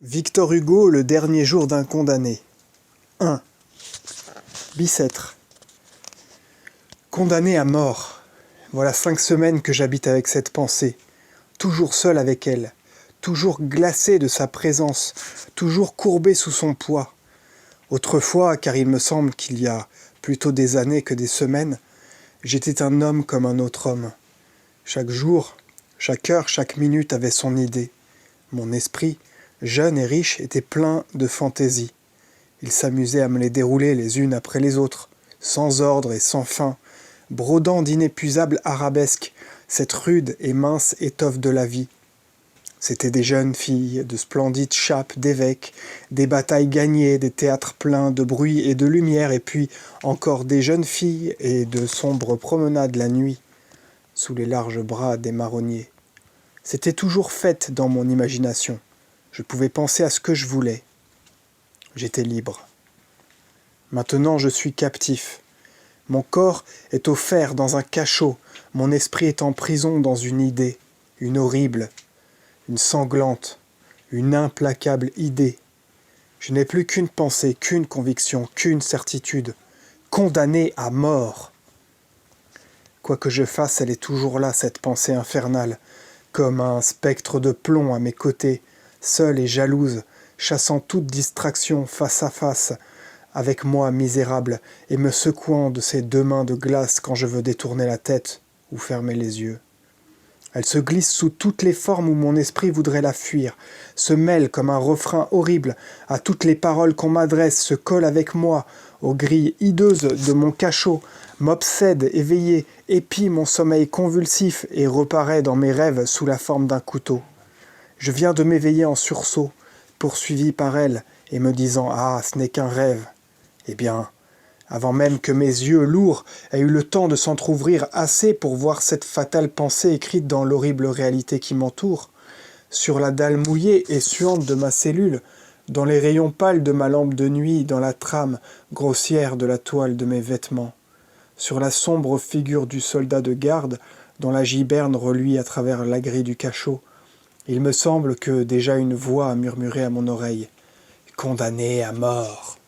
Victor Hugo, le dernier jour d'un condamné. 1. Bicêtre. Condamné à mort. Voilà 5 semaines que j'habite avec cette pensée, toujours seul avec elle, toujours glacé de sa présence, toujours courbé sous son poids. Autrefois, car il me semble qu'il y a plutôt des années que des semaines, j'étais un homme comme un autre homme. Chaque jour, chaque heure, chaque minute avait son idée. Mon esprit, jeune et riche, était plein de fantaisies. Il s'amusait à me les dérouler les unes après les autres, sans ordre et sans fin, brodant d'inépuisables arabesques cette rude et mince étoffe de la vie. C'étaient des jeunes filles, de splendides chapes d'évêques, des batailles gagnées, des théâtres pleins de bruit et de lumière, et puis encore des jeunes filles et de sombres promenades la nuit, sous les larges bras des marronniers. C'était toujours fête dans mon imagination. Je pouvais penser à ce que je voulais. J'étais libre. Maintenant je suis captif. Mon corps est offert dans un cachot, mon esprit est en prison dans une idée, une horrible, une sanglante, une implacable idée. Je n'ai plus qu'une pensée, qu'une conviction, qu'une certitude, condamné à mort. Quoi que je fasse, elle est toujours là, cette pensée infernale, comme un spectre de plomb à mes côtés, seule et jalouse, chassant toute distraction face à face, avec moi misérable, et me secouant de ses 2 mains de glace quand je veux détourner la tête ou fermer les yeux. Elle se glisse sous toutes les formes où mon esprit voudrait la fuir, se mêle comme un refrain horrible à toutes les paroles qu'on m'adresse, se colle avec moi aux grilles hideuses de mon cachot, m'obsède éveillé, épie mon sommeil convulsif et reparaît dans mes rêves sous la forme d'un couteau. Je viens de m'éveiller en sursaut, poursuivi par elle, et me disant « Ah, ce n'est qu'un rêve !» Eh bien, avant même que mes yeux lourds aient eu le temps de s'entr'ouvrir assez pour voir cette fatale pensée écrite dans l'horrible réalité qui m'entoure, sur la dalle mouillée et suante de ma cellule, dans les rayons pâles de ma lampe de nuit, dans la trame grossière de la toile de mes vêtements, sur la sombre figure du soldat de garde dont la giberne reluit à travers la grille du cachot, il me semble que déjà une voix a murmuré à mon oreille « Condamné à mort !»